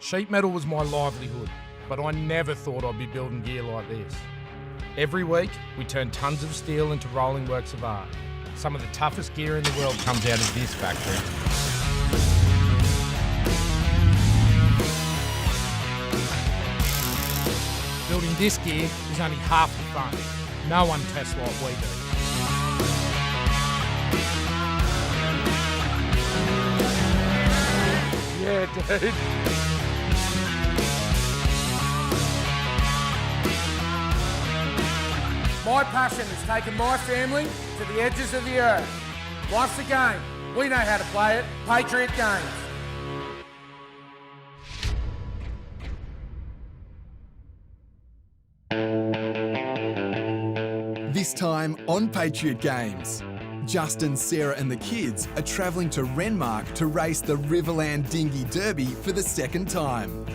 Sheet metal was my livelihood, but I never thought I'd be building gear like this. Every week, we turn tons of steel into rolling works of art. Some of the toughest gear in the world comes out of this factory. Building this gear is only half the fun. No one tests like we do. Yeah, dude. My passion has taken my family to the edges of the earth. Life's a game. We know how to play it. Patriot Games. This time on Patriot Games, Justin, Sarah and the kids are travelling to Renmark to race the Riverland Dinghy Derby for the second time.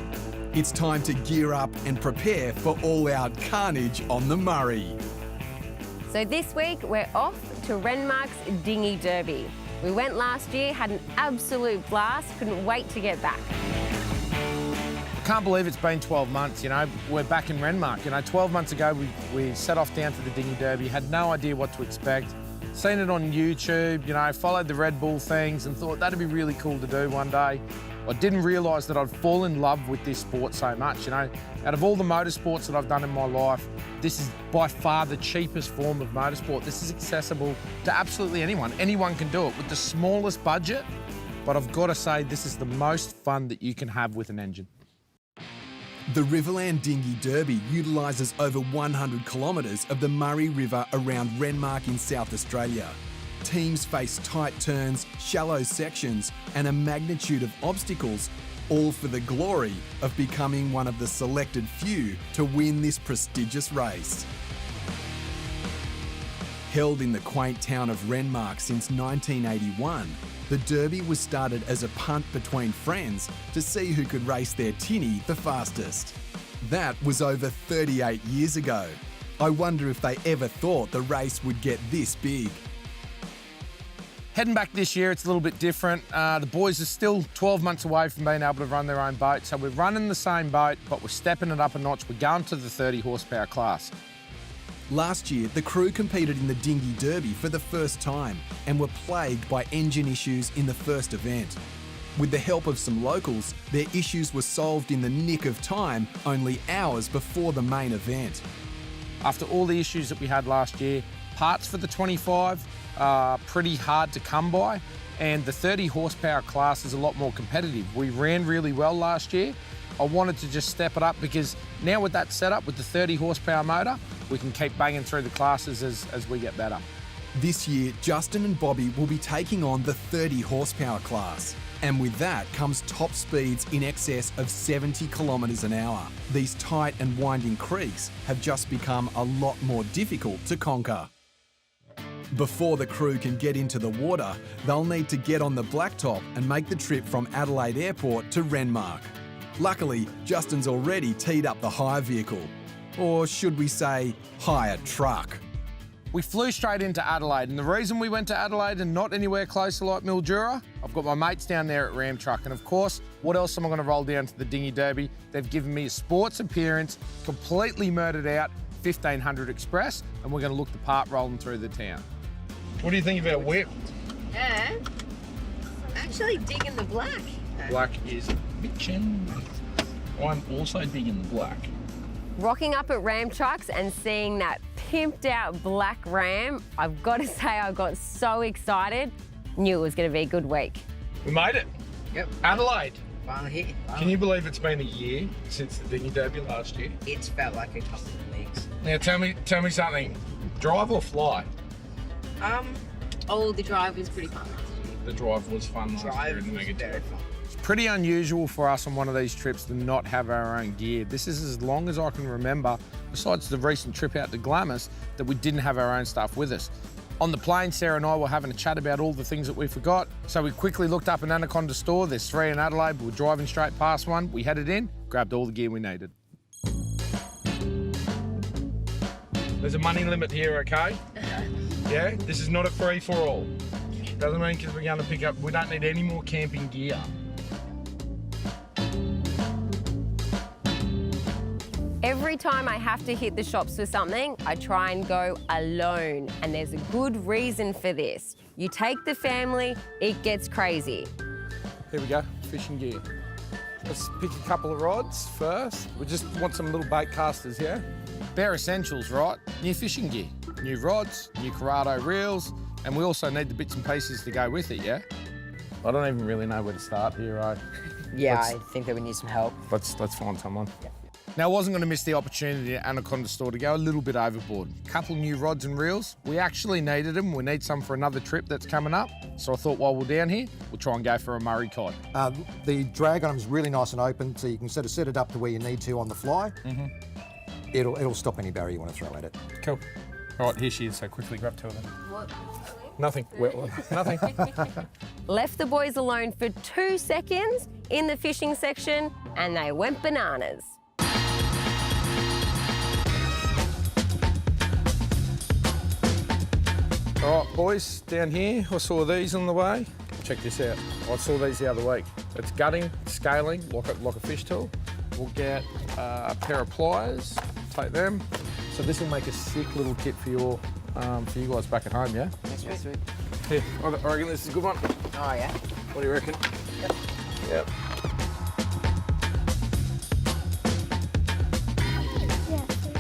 It's time to gear up and prepare for all-out carnage on the Murray. So this week we're off to Renmark's Dinghy Derby. We went last year, had an absolute blast, couldn't wait to get back. Can't believe it's been 12 months, you know. We're back in Renmark. You know, 12 months ago we set off down to the Dinghy Derby, had no idea what to expect. Seen it on YouTube, you know, followed the Red Bull things and thought that'd be really cool to do one day. I didn't realise that I'd fall in love with this sport so much, you know. Out of all the motorsports that I've done in my life, this is by far the cheapest form of motorsport. This is accessible to absolutely anyone. Anyone can do it with the smallest budget, but I've got to say this is the most fun that you can have with an engine. The Riverland Dinghy Derby utilises over 100 kilometres of the Murray River around Renmark in South Australia. Teams face tight turns, shallow sections and a magnitude of obstacles, all for the glory of becoming one of the selected few to win this prestigious race. Held in the quaint town of Renmark since 1981, the Derby was started as a punt between friends to see who could race their Tinny the fastest. That was over 38 years ago. I wonder if they ever thought the race would get this big. Heading back this year, it's a little bit different. The boys are still 12 months away from being able to run their own boat, so we're running the same boat, but we're stepping it up a notch. We're going to the 30 horsepower class. Last year, the crew competed in the Dinghy Derby for the first time and were plagued by engine issues in the first event. With the help of some locals, their issues were solved in the nick of time, only hours before the main event. After all the issues that we had last year, parts for the 25 are pretty hard to come by, and the 30 horsepower class is a lot more competitive. We ran really well last year. I wanted to just step it up because now with that setup, with the 30 horsepower motor, we can keep banging through the classes as we get better. This year, Justin and Bobby will be taking on the 30 horsepower class. And with that comes top speeds in excess of 70 kilometres an hour. These tight and winding creeks have just become a lot more difficult to conquer. Before the crew can get into the water, they'll need to get on the blacktop and make the trip from Adelaide Airport to Renmark. Luckily, Justin's already teed up the hire vehicle. Or should we say, hire truck. We flew straight into Adelaide, and the reason we went to Adelaide and not anywhere closer like Mildura, I've got my mates down there at Ram Truck, and of course, what else am I going to roll down to the Dinghy Derby? They've given me a sports appearance, completely murdered out, 1500 Express, and we're going to look the part rolling through the town. What do you think about whip? Yeah, actually digging the black. Black is bitchin'. I'm also digging the black. Rocking up at Ram Trucks and seeing that pimped out black Ram, I've got to say I got so excited. Knew it was going to be a good week. We made it. Yep. Adelaide. Finally here. Can you believe it's been a year since the Dinghy Derby last year? It's felt like a couple of weeks. Now tell me something. Drive or fly? The drive was pretty fun. The drive was fun last year in the was Mega very fun. It's pretty unusual for us on one of these trips to not have our own gear. This is as long as I can remember, besides the recent trip out to Glamis, that we didn't have our own stuff with us. On the plane, Sarah and I were having a chat about all the things that we forgot. So we quickly looked up an Anaconda store. There's 3 in Adelaide. We were driving straight past one. We headed in, grabbed all the gear we needed. There's a money limit here, okay? Yeah? This is not a free-for-all. Doesn't mean because we're going to pick up, we don't need any more camping gear. Every time I have to hit the shops for something, I try and go alone. And there's a good reason for this. You take the family, it gets crazy. Here we go, fishing gear. Let's pick a couple of rods first. We just want some little bait casters, yeah? Bare essentials, right? New fishing gear, new rods, new Corrado reels, and we also need the bits and pieces to go with it, yeah? I don't even really know where to start here, right? Yeah, I think that we need some help. Let's find someone. Now, I wasn't going to miss the opportunity at Anaconda store to go a little bit overboard. Couple new rods and reels. We actually needed them. We need some for another trip that's coming up. So I thought while we're down here, we'll try and go for a Murray cod. The drag on them is really nice and open, so you can sort of set it up to where you need to on the fly. It'll stop any barrier you want to throw at it. Cool. All right, here she is. So quickly grab two of them. What? Nothing. Nothing. Left the boys alone for 2 seconds in the fishing section and they went bananas. All right, boys, down here, I saw these on the way. Check this out. I saw these the other week. It's gutting, scaling, like a fish tool. We'll get a pair of pliers, take them. So this will make a sick little kit for you guys back at home, yeah? That's sweet. Here, I reckon this is a good one. Oh, yeah? What do you reckon? Yep.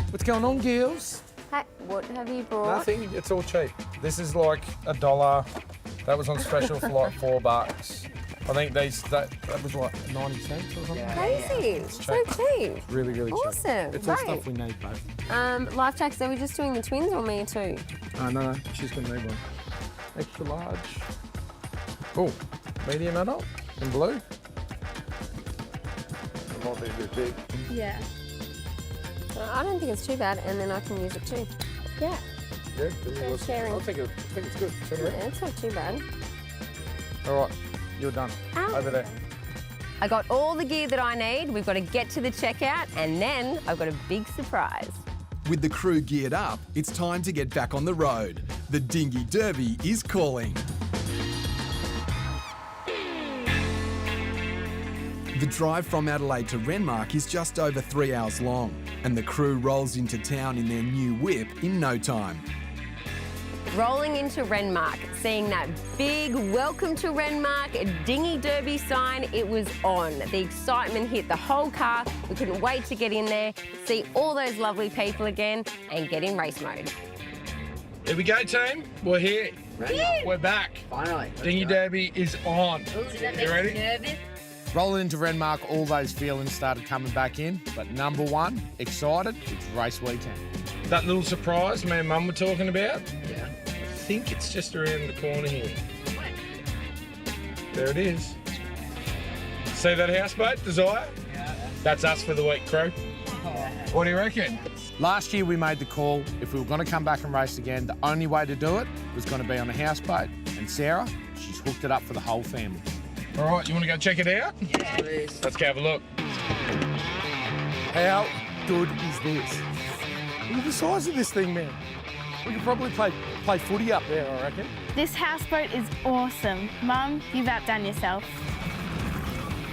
What's going on, girls? Hey, what have you brought? Nothing, it's all cheap. This is like $1. That was on special for like $4. I think that was like 90 cents or something. Crazy. So cheap. Really, really cheap. Awesome. It's all Great. stuff we need, babe. Life jacks, are we just doing the twins or me too? No, she's gonna need one. Extra large. Oh, medium adult in blue. It might be a bit big. Yeah. I don't think it's too bad, and then I can use it too. Yeah. Yeah, So sharing. I think it's good. Turn around. Yeah, it's not too bad. All right, you're done. Ow. Over there. I got all the gear that I need. We've got to get to the checkout, and then I've got a big surprise. With the crew geared up, it's time to get back on the road. The Dinghy Derby is calling. The drive from Adelaide to Renmark is just over 3 hours long, and the crew rolls into town in their new whip in no time. Rolling into Renmark, seeing that big welcome to Renmark Dinghy Derby sign, it was on. The excitement hit the whole car. We couldn't wait to get in there, see all those lovely people again, and get in race mode. Here we go, team. We're here. We're back. Finally. Dinghy Derby is on. You ready? Nervous? Rolling into Renmark, all those feelings started coming back in. But number one, excited, it's race weekend. That little surprise me and Mum were talking about, Yeah. I think it's just around the corner here. There it is. See that houseboat, Desire? Yeah. That's us for the week, crew. What do you reckon? Last year we made the call, if we were going to come back and race again, the only way to do it was going to be on a houseboat. And Sarah, she's hooked it up for the whole family. All right, you want to go check it out? Yeah, please. Let's go have a look. How good is this? Look at the size of this thing, man. We could probably play footy up there, I reckon. This houseboat is awesome. Mum, you've outdone yourself.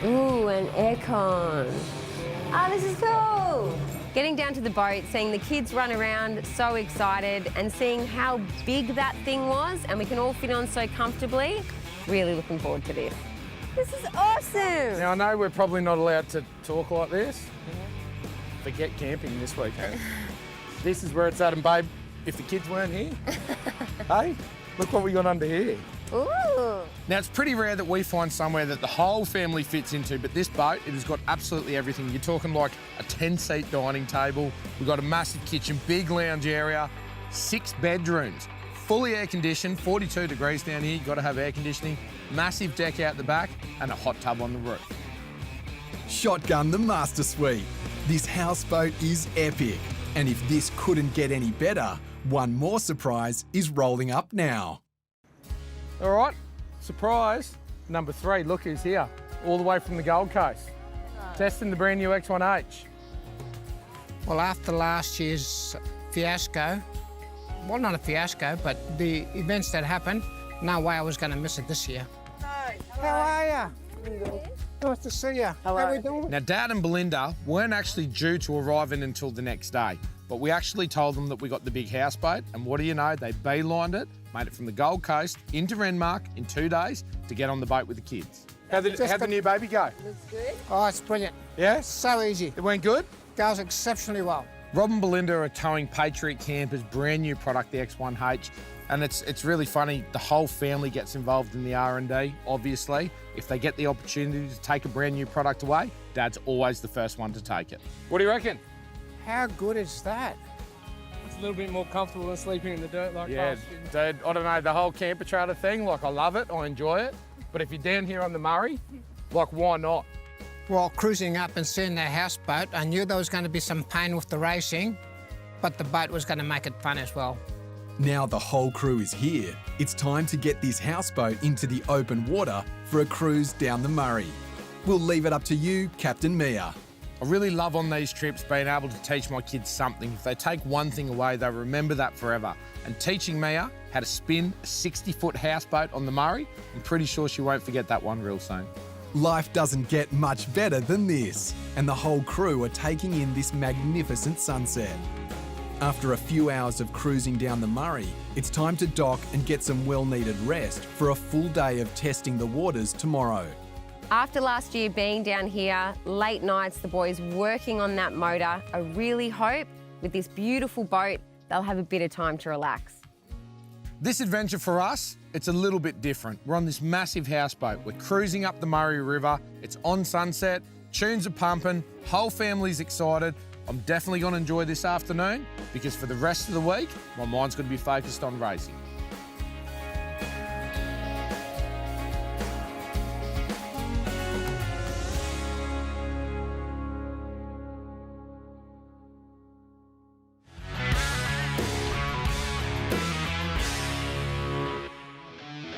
Ooh, an aircon. Oh, this is cool. Getting down to the boat, seeing the kids run around, so excited, and seeing how big that thing was, and we can all fit on so comfortably. Really looking forward to this. This is awesome. Now, I know we're probably not allowed to talk like this. Forget camping this weekend. This is where it's at, and babe, if the kids weren't here, hey, look what we got under here. Ooh. Now, it's pretty rare that we find somewhere that the whole family fits into, but this boat, it has got absolutely everything. You're talking like a 10-seat dining table. We've got a massive kitchen, big lounge area, 6 bedrooms, fully air-conditioned, 42 degrees down here. You've got to have air conditioning, massive deck out the back, and a hot tub on the roof. Shotgun the Master Suite. This houseboat is epic. And if this couldn't get any better, one more surprise is rolling up now. All right, surprise, number 3, look who's here, all the way from the Gold Coast, testing the brand new X1H. Well, after last year's fiasco, well, not a fiasco, but the events that happened, no way I was going to miss it this year. How are you? Nice to see you. Hello. How are we doing? Now, Dad and Belinda weren't actually due to arrive in until the next day, but we actually told them that we got the big houseboat, and what do you know? They beelined it, made it from the Gold Coast into Renmark in 2 days to get on the boat with the kids. How'd the new baby go? Looks good. Oh, it's brilliant. Yeah? So easy. It went good? Goes exceptionally well. Rob and Belinda are towing Patriot Camper's brand new product, the X1H, and it's really funny. The whole family gets involved in the R&D, obviously. If they get the opportunity to take a brand new product away, Dad's always the first one to take it. What do you reckon? How good is that? It's a little bit more comfortable than sleeping in the dirt like Yeah, us. dude, I don't know, the whole camper trailer thing, like I love it, I enjoy it, but if you're down here on the Murray, like why not? While cruising up and seeing their houseboat, I knew there was going to be some pain with the racing, but the boat was going to make it fun as well. Now the whole crew is here, it's time to get this houseboat into the open water for a cruise down the Murray. We'll leave it up to you, Captain Mia. I really love on these trips being able to teach my kids something. If they take one thing away, they'll remember that forever. And teaching Mia how to spin a 60-foot houseboat on the Murray, I'm pretty sure she won't forget that one real soon. Life doesn't get much better than this, and the whole crew are taking in this magnificent sunset. After a few hours of cruising down the Murray, it's time to dock and get some well-needed rest for a full day of testing the waters tomorrow. After last year being down here, late nights, the boys working on that motor, I really hope with this beautiful boat, they'll have a bit of time to relax. This adventure for us, it's a little bit different. We're on this massive houseboat. We're cruising up the Murray River. It's on sunset, tunes are pumping, whole family's excited. I'm definitely going to enjoy this afternoon because for the rest of the week, my mind's going to be focused on racing.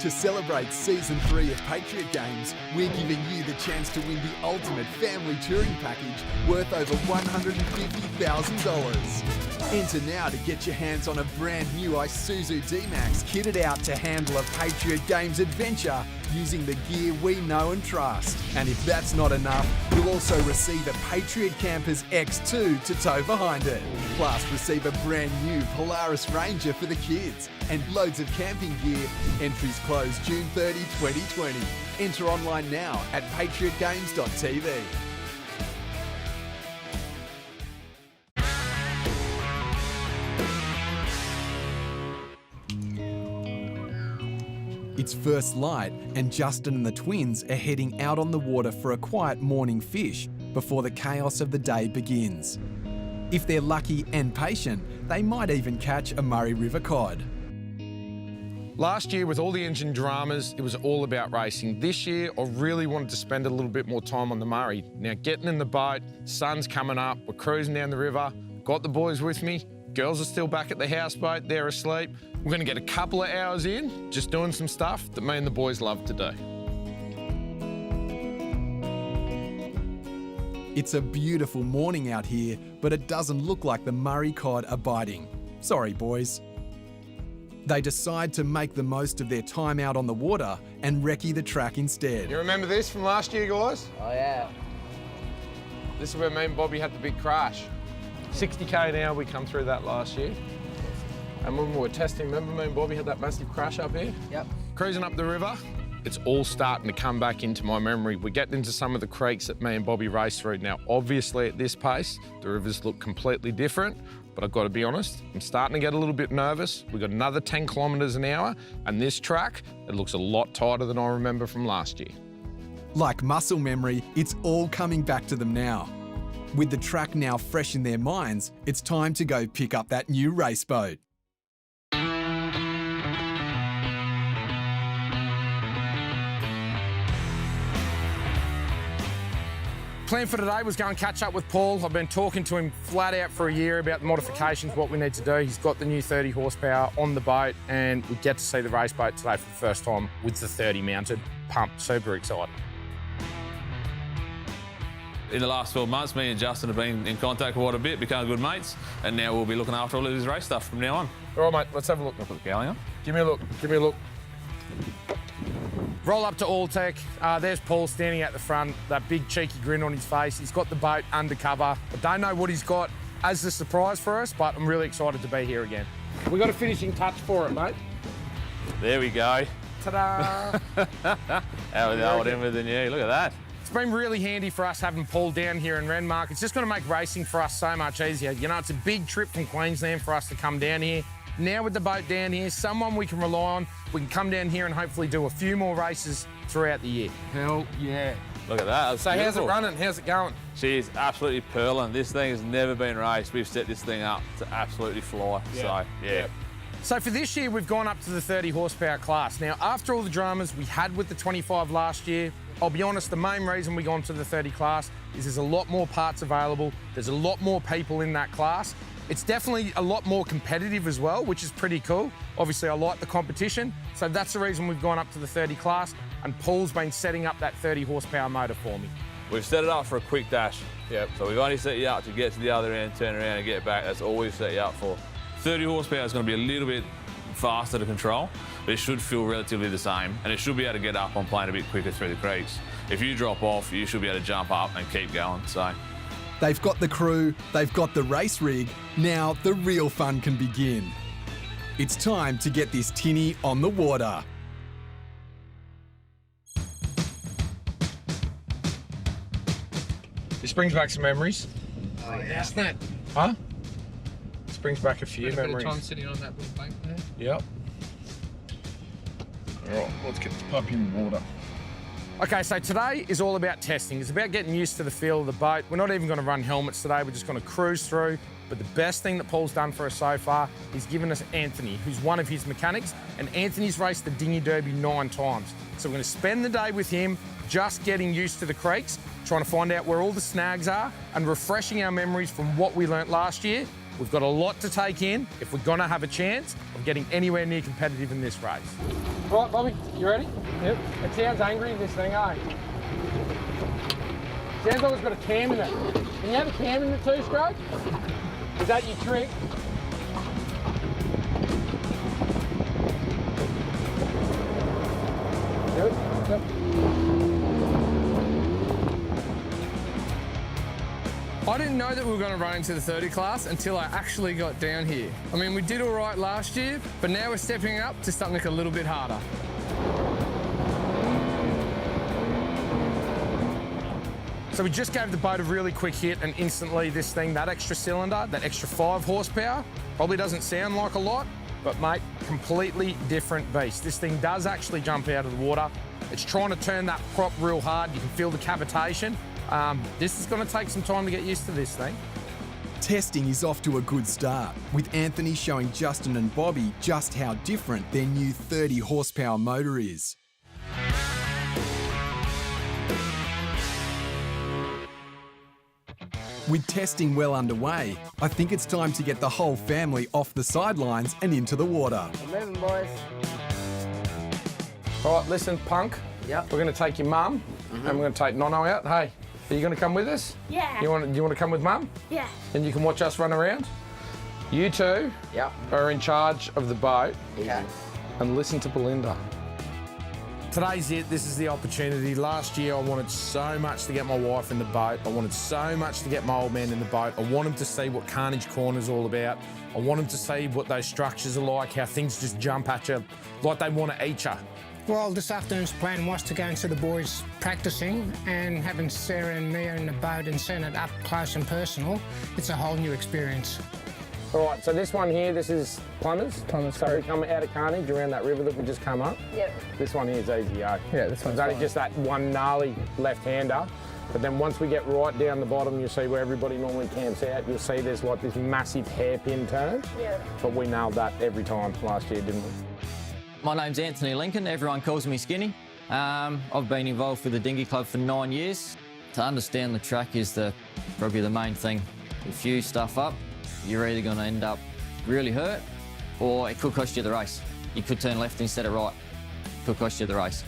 To celebrate Season 3 of Patriot Games, we're giving you the chance to win the ultimate family touring package worth over $150,000. Enter now to get your hands on a brand new Isuzu D-Max kitted out to handle a Patriot Games adventure using the gear we know and trust. And if that's not enough, you'll also receive a Patriot Camper's X2 to tow behind it. Plus, receive a brand new Polaris Ranger for the kids and loads of camping gear. Entries close June 30, 2020. Enter online now at patriotgames.tv. It's first light, and Justin and the twins are heading out on the water for a quiet morning fish before the chaos of the day begins. If they're lucky and patient, they might even catch a Murray River cod. Last year, with all the engine dramas, it was all about racing. This year, I really wanted to spend a little bit more time on the Murray. Now, getting in the boat, sun's coming up, we're cruising down the river, got the boys with me, girls are still back at the houseboat, they're asleep. We're going to get a couple of hours in, just doing some stuff that me and the boys love to do. It's a beautiful morning out here, but it doesn't look like the Murray cod are biting. Sorry, boys. They decide to make the most of their time out on the water and recce the track instead. You remember this from last year, guys? Oh, yeah. This is where me and Bobby had the big crash. 60k an hour, we come through that last year. And when we were testing, remember me and Bobby had that massive crash up here? Yep. Cruising up the river, it's all starting to come back into my memory. We're getting into some of the creeks that me and Bobby raced through. Now, obviously at this pace, the rivers look completely different, but I've got to be honest, I'm starting to get a little bit nervous. We've got another 10 kilometres an hour, and this track, it looks a lot tighter than I remember from last year. Like muscle memory, it's all coming back to them now. With the track now fresh in their minds, it's time to go pick up that new race boat. Plan for today was go and catch up with Paul. I've been talking to him flat out for a year about the modifications, what we need to do. He's got the new 30 horsepower on the boat, and we get to see the race boat today for the first time with the 30 mounted. Pumped, super excited. In the last 12 months, me and Justin have been in contact quite a bit, become good mates, and now we'll be looking after all of his race stuff from now on. All right, mate, let's have a look. Put the galley on. Give me a look, give me a look. Roll up to Alltech. There's Paul standing at the front, that big cheeky grin on his face. He's got the boat undercover. I don't know what he's got as a surprise for us, but I'm really excited to be here again. We got a finishing touch for it, mate. There we go. Ta-da! How was the old Emma than you? Look at that. It's been really handy for us having Paul down here in Renmark. It's just going to make racing for us so much easier. You know, it's a big trip from Queensland for us to come down here. Now with the boat down here, someone we can rely on. We can come down here and hopefully do a few more races throughout the year. Hell yeah. Look at that. So how's it running? How's it going? She is absolutely purling. This thing has never been raced. We've set this thing up to absolutely fly. Yeah. So, yeah. So for this year, we've gone up to the 30 horsepower class. Now, after all the dramas we had with the 25 last year, I'll be honest, the main reason we've gone to the 30 class is there's a lot more parts available. There's a lot more people in that class. It's definitely a lot more competitive as well, which is pretty cool. Obviously, I like the competition. So that's the reason we've gone up to the 30 class, and Paul's been setting up that 30 horsepower motor for me. We've set it up for a quick dash. Yep. So we've only set you up to get to the other end, turn around and get back. That's all we've set you up for. 30 horsepower is going to be a little bit faster to control, but it should feel relatively the same, and it should be able to get up on plane a bit quicker through the creeks. If you drop off, you should be able to jump up and keep going. So They've got the crew, they've got the race rig. Now the real fun can begin. It's time to get this tinny on the water. This brings back some memories. Oh, yeah. Isn't it? Huh? This brings back a few Bit of memories. time sitting on that little bank there. Yep. All right, let's get this puppy in the water. Okay, so today is all about testing. It's about getting used to the feel of the boat. We're not even going to run helmets today. We're just going to cruise through. But the best thing that Paul's done for us so far is given us Anthony, who's one of his mechanics. And Anthony's raced the Dinghy Derby 9 times. So we're going to spend the day with him, just getting used to the creeks, trying to find out where all the snags are and refreshing our memories from what we learnt last year. We've got a lot to take in if we're going to have a chance of getting anywhere near competitive in this race. All right, Bobby, you ready? Yep. It sounds angry, this thing, eh? Sounds like it's got a cam in it. Can you have a cam in the two-stroke? Is that your trick? Yep. I didn't know that we were going to run into the 30 class until I actually got down here. I mean, we did all right last year, but now we're stepping up to something a little bit harder. So we just gave the boat a really quick hit, and instantly this thing, that extra cylinder, that extra 5 horsepower, probably doesn't sound like a lot, but mate, completely different beast. This thing does actually jump out of the water. It's trying to turn that prop real hard. You can feel the cavitation. This is going to take some time to get used to this thing. Testing is off to a good start, with Anthony showing Justin and Bobby just how different their new 30 horsepower motor is. With testing well underway, I think it's time to get the whole family off the sidelines and into the water. We're moving, boys. All right, listen, punk. Yep. We're going to take your mum, and we're going to take Nono out. Hey, are you going to come with us? Yeah. You want to come with mum? Yeah. And you can watch us run around? You two Yep. are in charge of the boat, Okay. and listen to Belinda. Today's it. This is the opportunity. Last year, I wanted so much to get my wife in the boat. I wanted so much to get my old man in the boat. I want him to see what Carnage Corner's all about. I want him to see what those structures are like, how things just jump at you like they want to eat you. Well, this afternoon's plan was to go and see the boys practicing, and having Sarah and Mia in the boat and seeing it up close and personal, it's a whole new experience. All right, so this one here, this is Plumbers. So we come out of Carnage around that river that we just come up. Yep. This one here is easy, eh? Yeah, this one's It's only fine. just that one gnarly left-hander. But then once we get right down the bottom, you'll see where everybody normally camps out. You'll see there's like this massive hairpin turn. Yeah. But we nailed that every time last year, didn't we? My name's Anthony Lincoln. Everyone calls me Skinny. I've been involved with the Dinghy Club for 9 years. To understand the track is probably the main thing. If you stuff up, you're either going to end up really hurt, or it could cost you the race. You could turn left instead of right. Could cost you the race.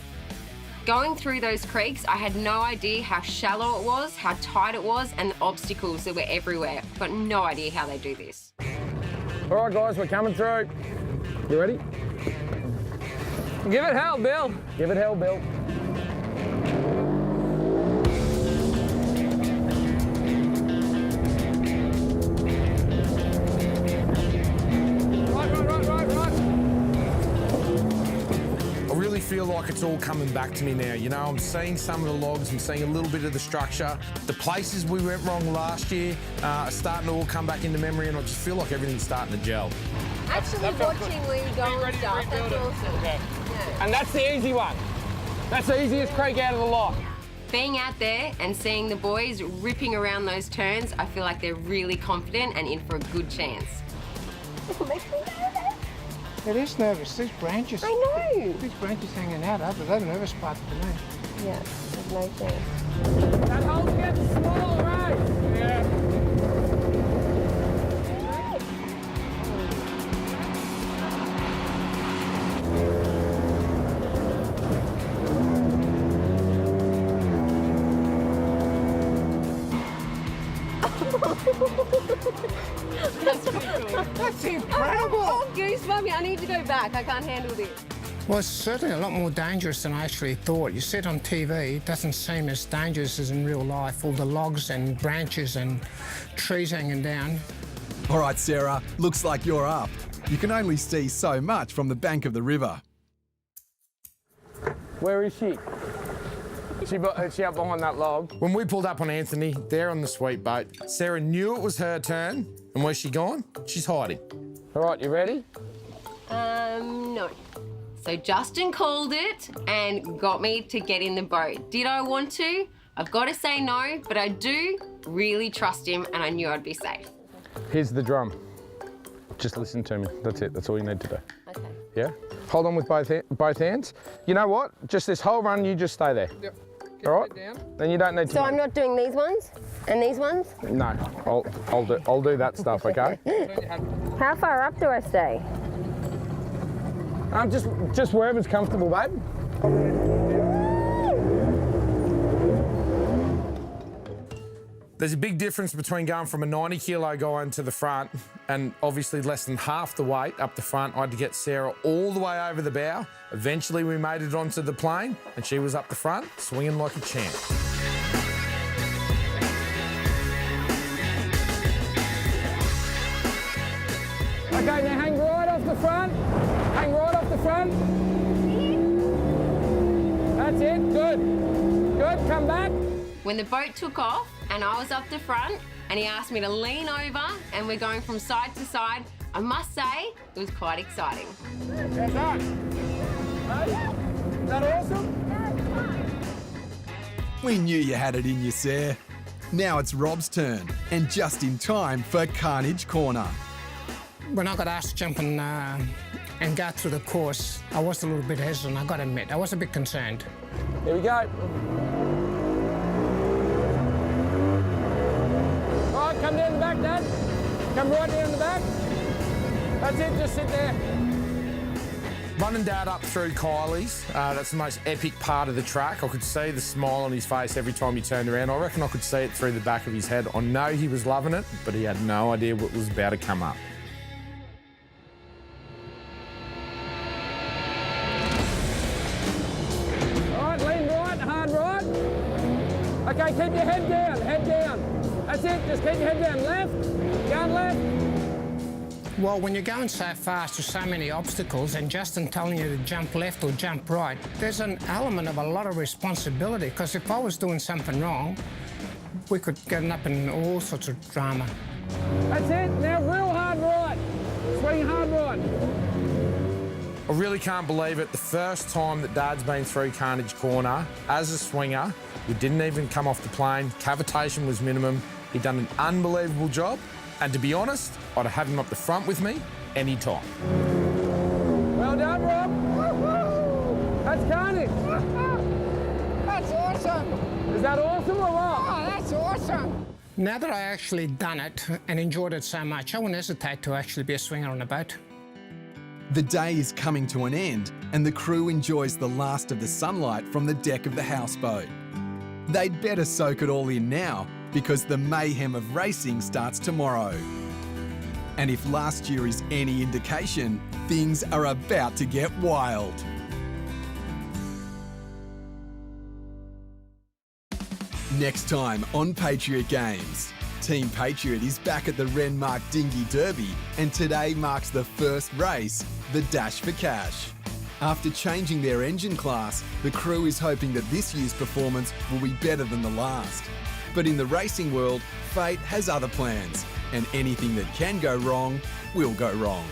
Going through those creeks, I had no idea how shallow it was, how tight it was, and the obstacles that were everywhere. Got no idea how they do this. All right, guys, we're coming through. You ready? Give it hell, Bill. Give it hell, Bill. I really feel like it's all coming back to me now. You know, I'm seeing some of the logs, I'm seeing a little bit of the structure. The places we went wrong last year are starting to all come back into memory, and I just feel like everything's starting to gel. Actually watching where you go and stuff, that's awesome. Okay. Yeah. And that's the easy one. That's the easiest creek out of the lot. Being out there and seeing the boys ripping around those turns, I feel like they're really confident and in for a good chance. It makes me nervous. It is nervous. These branches. I know. These branches hanging out, they're the nervous part for me. Yeah, there's no chance. That hole's getting smaller, right? Yeah. That's incredible. Oh, goosebumpy. I need to go back. I can't handle this. Well, it's certainly a lot more dangerous than I actually thought. You see it on TV, it doesn't seem as dangerous as in real life. All the logs and branches and trees hanging down. All right, Sarah, looks like you're up. You can only see so much from the bank of the river. Where is she? Is she up behind that log? When we pulled up on Anthony, there on the sweet boat, Sarah knew it was her turn. And where's she gone? She's hiding. All right, you ready? No. So Justin called it and got me to get in the boat. Did I want to? I've got to say no, but I do really trust him and I knew I'd be safe. Here's the drum. Just listen to me. That's it. That's all you need to do. Okay. Yeah? Hold on with both hands. You know what? Just this whole run, you just stay there. Yep. All right? Then you don't need to. So I'm not doing these ones and these ones? No, I'll do that stuff, okay? How far up do I stay? Just wherever's comfortable, babe. There's a big difference between going from a 90 kilo guy into the front and obviously less than half the weight up the front. I had to get Sarah all the way over the bow. Eventually we made it onto the plane and she was up the front, swinging like a champ. Okay, now hang right off the front. Hang right off the front. That's it, good. Good, come back. When the boat took off and I was up the front and he asked me to lean over and we're going from side to side, I must say it was quite exciting. How's that? Is that awesome? We knew you had it in you, Sarah. Now it's Rob's turn, and just in time for Carnage Corner. When I got asked to jump and go through the course, I was a little bit hesitant, I got to admit. I was a bit concerned. Here we go. All right, come down the back, Dad. Come right down the back. That's it, just sit there. Running Dad up through Kylie's, that's the most epic part of the track. I could see the smile on his face every time he turned around. I reckon I could see it through the back of his head. I know he was loving it, but he had no idea what was about to come up. All right, lean right, hard right. Okay, keep your head down, head down. That's it, just keep your head down. Left, going left. Well, when you're going so fast with so many obstacles and Justin telling you to jump left or jump right, there's an element of a lot of responsibility, because if I was doing something wrong, we could get up in all sorts of drama. That's it, now real hard right. Swing hard right. I really can't believe it. The first time that Dad's been through Carnage Corner as a swinger, we didn't even come off the plane. Cavitation was minimum. He'd done an unbelievable job. And to be honest, I'd have him up the front with me anytime. Well done, Rob. Woo-hoo. That's Carnage. That's awesome. Is that awesome or what? Oh, that's awesome. Now that I actually done it and enjoyed it so much, I wouldn't hesitate to actually be a swinger on a boat. The day is coming to an end, and the crew enjoys the last of the sunlight from the deck of the houseboat. They'd better soak it all in now, because the mayhem of racing starts tomorrow. And if last year is any indication, things are about to get wild. Next time on Patriot Games. Team Patriot is back at the Renmark Dinghy Derby, and today marks the first race, the Dash for Cash. After changing their engine class, the crew is hoping that this year's performance will be better than the last. But in the racing world, fate has other plans, and anything that can go wrong will go wrong.